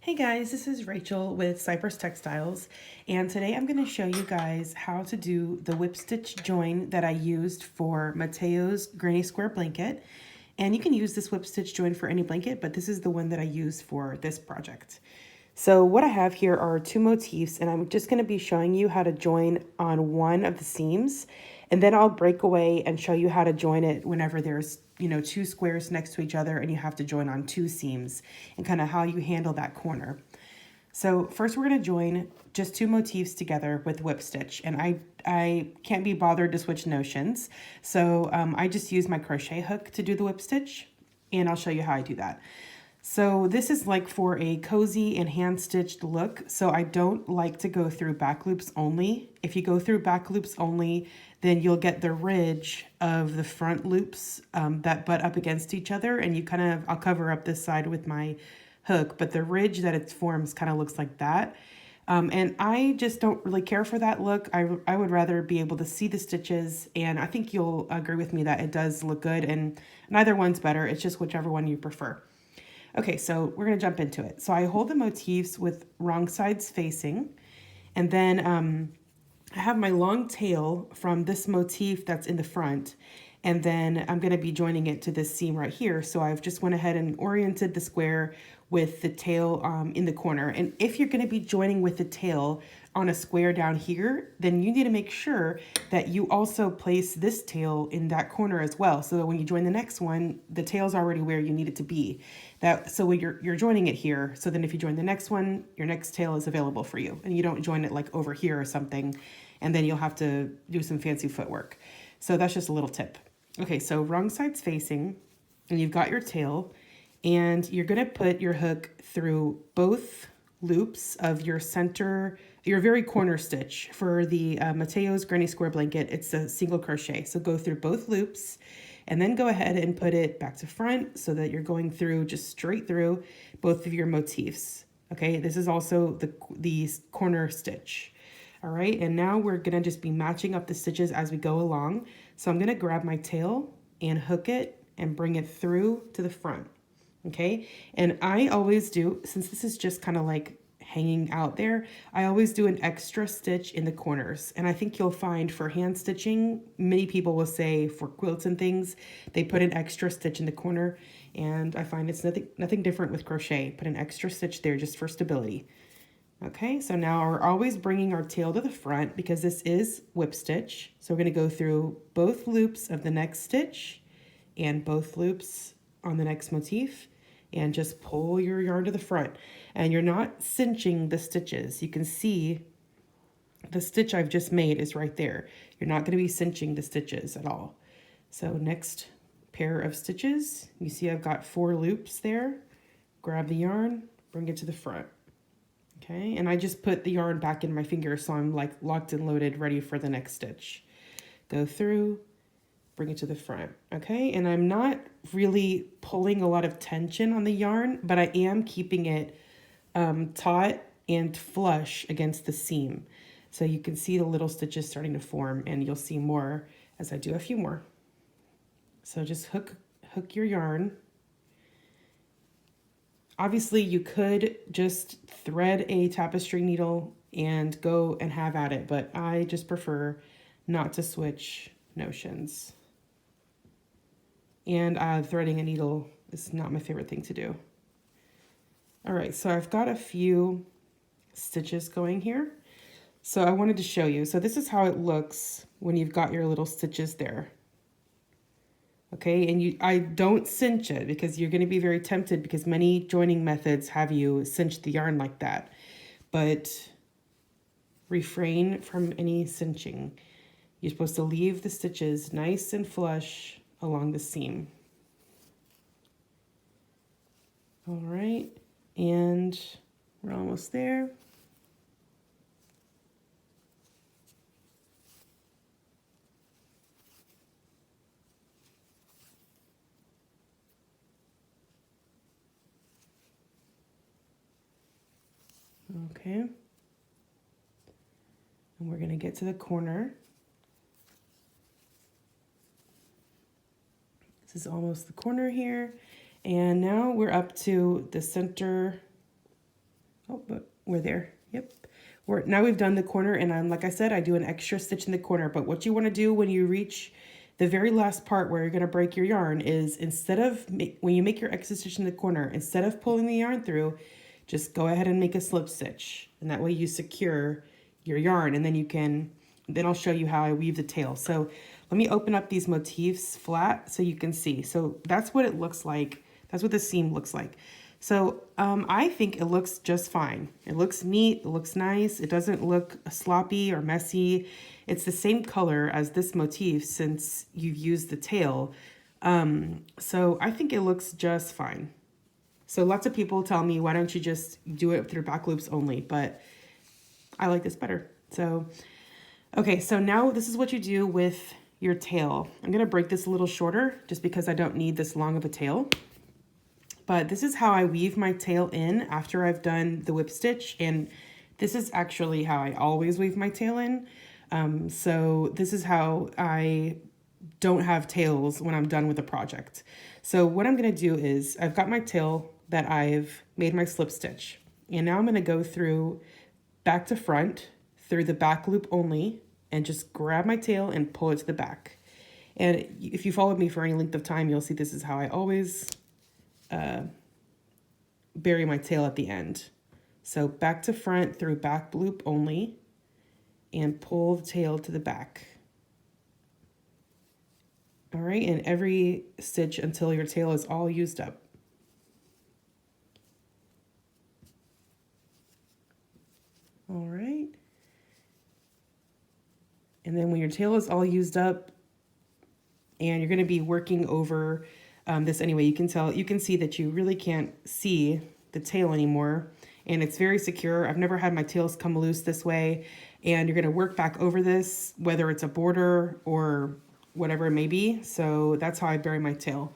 Hey guys, this is Rachel with Cypress Textiles, and today I'm going to show you guys how to do the whip stitch join that I used for Mateo's granny square blanket. And you can use this whip stitch join for any blanket, but this is the one that I used for this project. So what I have here are two motifs, and I'm just going to be showing you how to join on one of the seams, and then I'll break away and show you how to join it whenever there's two squares next to each other and you have to join on two seams, and kind of how you handle that corner. So first we're going to join just two motifs together with whip stitch, and I can't be bothered to switch notions, so I just use my crochet hook to do the whip stitch, and I'll show you how I do that. So this is like for a cozy and hand stitched look. So I don't like to go through back loops only. If you go through back loops only, then you'll get the ridge of the front loops that butt up against each other. And you I'll cover up this side with my hook, but the ridge that it forms kind of looks like that. And I just don't really care for that look. I would rather be able to see the stitches, and I think you'll agree with me that it does look good, and neither one's better. It's just whichever one you prefer. Okay, so we're going to jump into it. So I hold the motifs with wrong sides facing, and then I have my long tail from this motif that's in the front, and then I'm going to be joining it to this seam right here. So I've just went ahead and oriented the square with the tail in the corner. And if you're going to be joining with the tail on a square down here, then you need to make sure that you also place this tail in that corner as well, so that when you join the next one, the tail's already where you need it to be. So when you're joining it here, so then if you join the next one, your next tail is available for you, and you don't join it like over here or something, and then you'll have to do some fancy footwork. So that's just a little tip. Okay, so wrong sides facing, and you've got your tail, and you're going to put your hook through both loops of your center, your very corner stitch. For the Mateo's granny square blanket, it's a single crochet. So go through both loops, and then go ahead and put it back to front so that you're going through just straight through both of your motifs. Okay, this is also the corner stitch. All right, and now we're gonna just be matching up the stitches as we go along. So I'm gonna grab my tail and hook it and bring it through to the front. Okay, and I always do, since this is just kind of like hanging out there, I always do an extra stitch in the corners. And I think you'll find for hand stitching, many people will say for quilts and things, they put an extra stitch in the corner, and I find it's nothing different with crochet. Put an extra stitch there just for stability. Okay, so now we're always bringing our tail to the front because this is whip stitch. So we're going to go through both loops of the next stitch and both loops on the next motif, and just pull your yarn to the front. And you're not cinching the stitches. You can see the stitch I've just made is right there. You're not going to be cinching the stitches at all. So next pair of stitches, you see I've got 4 loops there. Grab the yarn, bring it to the front. Okay, and I just put the yarn back in my finger, so I'm like locked and loaded, ready for the next stitch. Go through, bring it to the front. Okay, and I'm not really pulling a lot of tension on the yarn, but I am keeping it taut and flush against the seam. So you can see the little stitches starting to form, and you'll see more as I do a few more. So just hook your yarn. Obviously, you could just thread a tapestry needle and go and have at it, but I just prefer not to switch notions. And threading a needle is not my favorite thing to do. All right, so I've got a few stitches going here. So I wanted to show you. So this is how it looks when you've got your little stitches there. Okay, and I don't cinch it because you're going to be very tempted, because many joining methods have you cinch the yarn like that. But refrain from any cinching. You're supposed to leave the stitches nice and flush along the seam. All right, and we're almost there. Okay, and we're going to get to the corner. This is almost the corner here, and now we're up to the center Oh, but we're there. Yep. Now we've done the corner, and like I said, I do an extra stitch in the corner. But what you want to do when you reach the very last part where you're going to break your yarn is when you make your extra stitch in the corner, instead of pulling the yarn through, just go ahead and make a slip stitch. And that way you secure your yarn, and then I'll show you how I weave the tail. So let me open up these motifs flat so you can see. So that's what it looks like. That's what the seam looks like. So I think it looks just fine. It looks neat, it looks nice. It doesn't look sloppy or messy. It's the same color as this motif since you've used the tail. So I think it looks just fine. So lots of people tell me, why don't you just do it through back loops only? But I like this better. So, okay, so now this is what you do with your tail. I'm gonna break this a little shorter just because I don't need this long of a tail. But this is how I weave my tail in after I've done the whip stitch, and this is actually how I always weave my tail in. So this is how I don't have tails when I'm done with a project. So what I'm gonna do is, I've got my tail that I've made my slip stitch, and now I'm gonna go through back to front through the back loop only, and just grab my tail and pull it to the back. And if you followed me for any length of time, you'll see this is how I always bury my tail at the end. So back to front through back loop only, and pull the tail to the back. All right, and every stitch until your tail is all used up. All right. And then when your tail is all used up, and you're gonna be working over this anyway, you can see that you really can't see the tail anymore, and it's very secure. I've never had my tails come loose this way, and you're gonna work back over this, whether it's a border or whatever it may be. So that's how I bury my tail.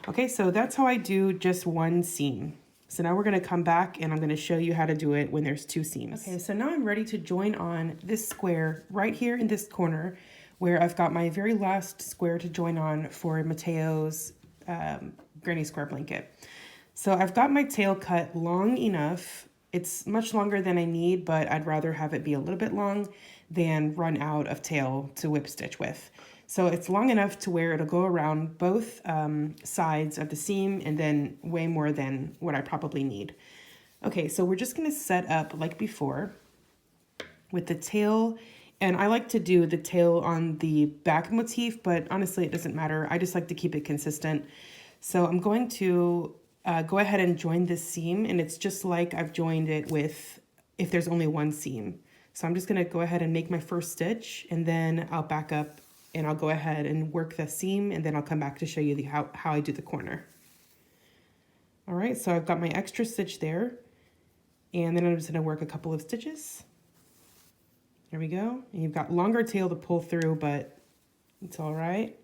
Okay, so that's how I do just one seam. So now we're gonna come back and I'm gonna show you how to do it when there's two seams. Okay, so now I'm ready to join on this square right here in this corner where I've got my very last square to join on for Mateo's granny square blanket. So I've got my tail cut long enough. It's much longer than I need, but I'd rather have it be a little bit long than run out of tail to whip stitch with. So it's long enough to where it'll go around both sides of the seam, and then way more than what I probably need. Okay, so we're just gonna set up like before with the tail. And I like to do the tail on the back motif, but honestly, it doesn't matter. I just like to keep it consistent. So I'm going to go ahead and join this seam, and it's just like I've joined it with if there's only one seam. So I'm just gonna go ahead and make my first stitch, and then I'll back up and I'll go ahead and work the seam, and then I'll come back to show you how I do the corner. All right, so I've got my extra stitch there, and then I'm just gonna work a couple of stitches. There we go. And you've got longer tail to pull through, but it's all right.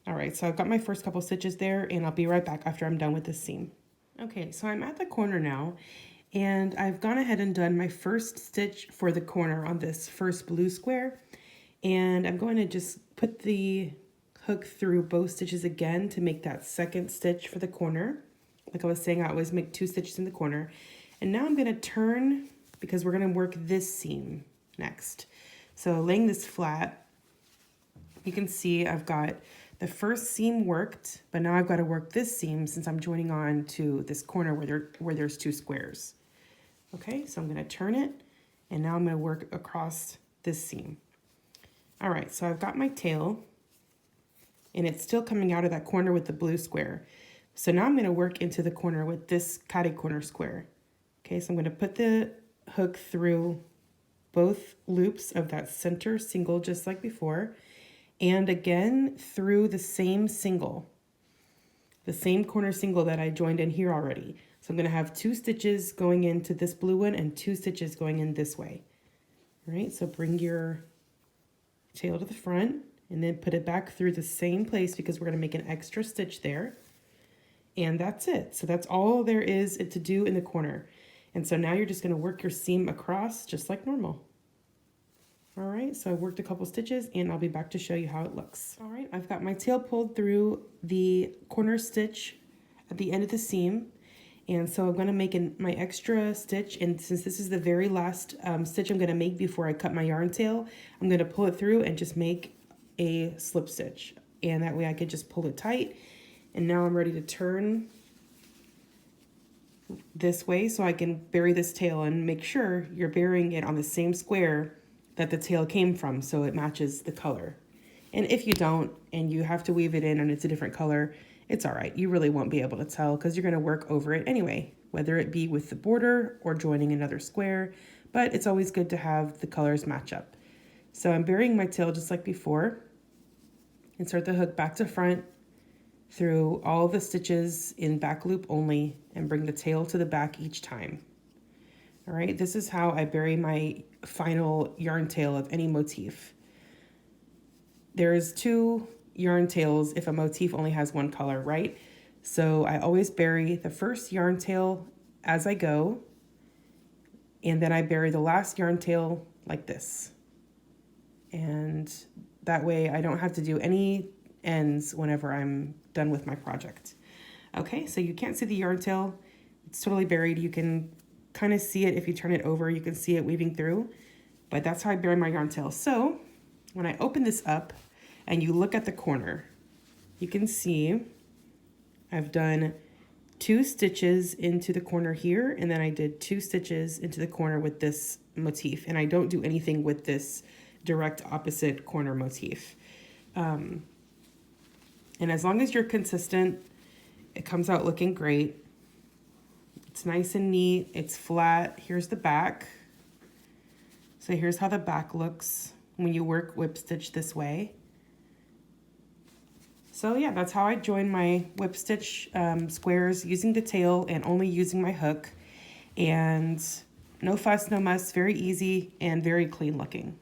All right, so I've got my first couple stitches there, and I'll be right back after I'm done with this seam. Okay, so I'm at the corner now, and I've gone ahead and done my first stitch for the corner on this first blue square. And I'm going to just put the hook through both stitches again to make that second stitch for the corner. Like I was saying, I always make 2 stitches in the corner. And now I'm going to turn, because we're going to work this seam next. So laying this flat, you can see I've got the first seam worked, but now I've got to work this seam since I'm joining on to this corner where there's 2 squares. Okay, so I'm going to turn it, and now I'm going to work across this seam. All right, so I've got my tail, and it's still coming out of that corner with the blue square. So now I'm going to work into the corner with this catty corner square. Okay, so I'm going to put the hook through both loops of that center single just like before, and again through the same single, the same corner single that I joined in here already. So I'm going to have 2 stitches going into this blue one and 2 stitches going in this way. All right, so bring your tail to the front and then put it back through the same place, because we're going to make an extra stitch there. And that's it. So that's all there is to do in the corner. And so now you're just going to work your seam across just like normal. All right, so I worked a couple stitches, and I'll be back to show you how it looks. All right, I've got my tail pulled through the corner stitch at the end of the seam, And so I'm going to make my extra stitch, and since this is the very last stitch I'm going to make before I cut my yarn tail, I'm going to pull it through and just make a slip stitch, and that way I could just pull it tight. And now I'm ready to turn this way so I can bury this tail, and make sure you're burying it on the same square that the tail came from so it matches the color. And if you don't and you have to weave it in and it's a different color, it's all right. You really won't be able to tell because you're going to work over it anyway, whether it be with the border or joining another square, but it's always good to have the colors match up. So I'm burying my tail just like before. Insert the hook back to front through all the stitches in back loop only, and bring the tail to the back each time. All right, this is how I bury my final yarn tail of any motif. There's 2 yarn tails if a motif only has 1 color, right? So I always bury the first yarn tail as I go, and then I bury the last yarn tail like this. And that way I don't have to do any ends whenever I'm done with my project. Okay, so you can't see the yarn tail. It's totally buried. You can kind of see it if you turn it over. You can see it weaving through, but that's how I bury my yarn tail. So when I open this up and you look at the corner, you can see I've done 2 stitches into the corner here, and then I did 2 stitches into the corner with this motif, and I don't do anything with this direct opposite corner motif. And as long as you're consistent, it comes out looking great. It's nice and neat. It's flat. Here's the back. So here's how the back looks when you work whip stitch this way. So yeah, that's how I join my whip stitch squares, using the tail and only using my hook. And no fuss, no muss, very easy and very clean looking.